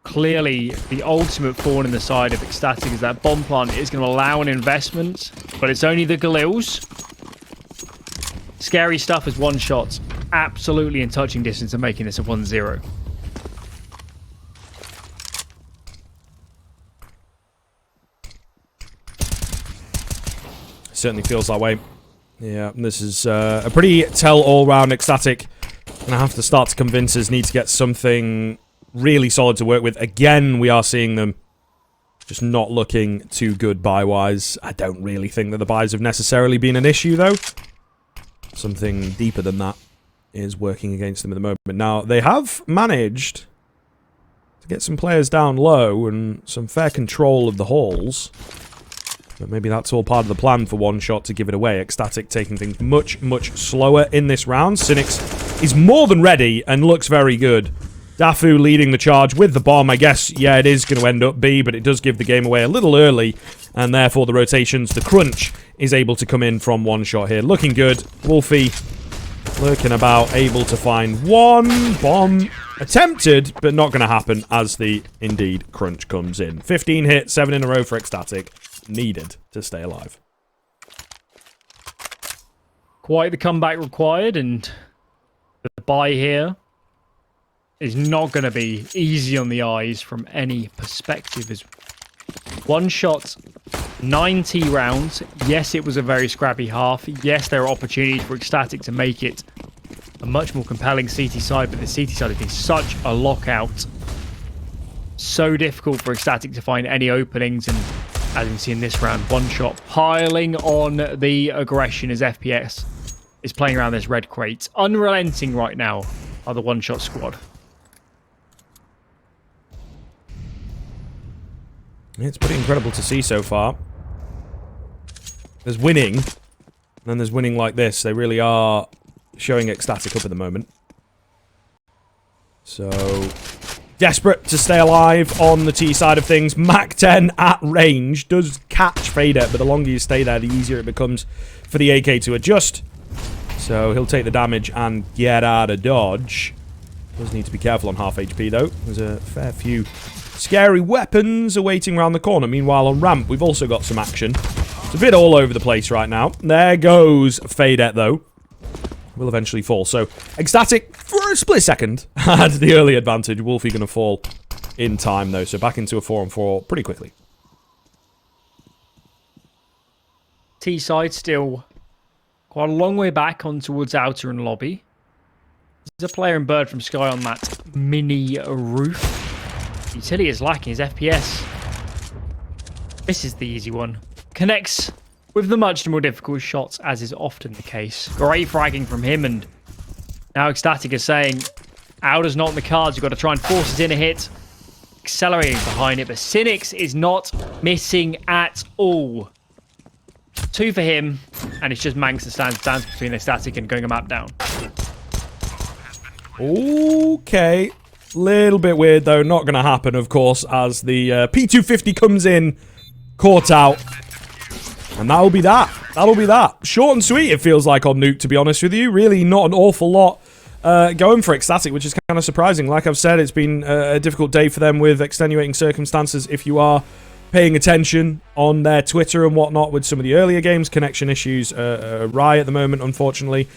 clearly the ultimate thorn in the side of EcsTATIC is that bomb plant is going to allow an investment, but it's only the Galils. Scary stuff as one shots, absolutely in touching distance of making this a 1-0. Certainly feels that way. Yeah, this is a pretty tell all-round EcsTATIC. Gonna have to start to convince us, need to get something really solid to work with. Again, we are seeing them just not looking too good buy-wise. I don't really think that the buys have necessarily been an issue, though. Something deeper than that is working against them at the moment. Now, they have managed to get some players down low and some fair control of the halls. But maybe that's all part of the plan for one shot to give it away. EcsTATIC taking things much, much slower in this round. Cynics is more than ready and looks very good. Daffu leading the charge with the bomb. I guess, yeah, it is going to end up B, but it does give the game away a little early. And therefore the rotations, the crunch, is able to come in from one shot here. Looking good. Wolfie lurking about, able to find one bomb. Attempted, but not going to happen as the, indeed, crunch comes in. 15 hits, 7 in a row for EcsTATIC. Needed to stay alive. Quite the comeback required, and the buy here is not going to be easy on the eyes from any perspective. As one shot, 90 rounds. Yes, it was a very scrappy half. Yes, there are opportunities for EcsTATIC to make it a much more compelling CT side, but the CT side has been such a lockout. So difficult for EcsTATIC to find any openings, and as you can see in this round, one shot piling on the aggression as FPS is playing around this red crate. Unrelenting right now are the one-shot squad. It's pretty incredible to see so far. There's winning, and then there's winning like this. They really are showing EcsTATIC up at the moment. So, desperate to stay alive on the T side of things. Mach 10 at range does catch EcsFASHR, but the longer you stay there, the easier it becomes for the AK to adjust. So he'll take the damage and get out of dodge. Does need to be careful on half HP, though. There's a fair few scary weapons awaiting around the corner. Meanwhile, on ramp, we've also got some action. It's a bit all over the place right now. There goes EcsFASHR, though. Will eventually fall. So, EcsTATIC, for a split second, had the early advantage. Wolfie going to fall in time, though. So, back into a 4-on-4 pretty quickly. T side still quite a long way back on towards outer and lobby. There's a player in Bird from Sky on that mini roof. Utility is lacking his FPS. This is the easy one. Connects with the much more difficult shots, as is often the case. Great fragging from him, and now EcsTATIC is saying, Auda's not in the cards. You've got to try and force it in a hit. Accelerating behind it, but Cynics is not missing at all. 2 for him, and it's just Manx that stands between EcsTATIC and going a map down. Okay. Little bit weird, though. Not going to happen, of course, as the P250 comes in, caught out. And that'll be that. That'll be that. Short and sweet, it feels like, on Nuke, to be honest with you. Really not an awful lot going for EcsTATIC, which is kind of surprising. Like I've said, it's been a difficult day for them with extenuating circumstances. If you are paying attention on their Twitter and whatnot with some of the earlier games, connection issues are awry at the moment, unfortunately.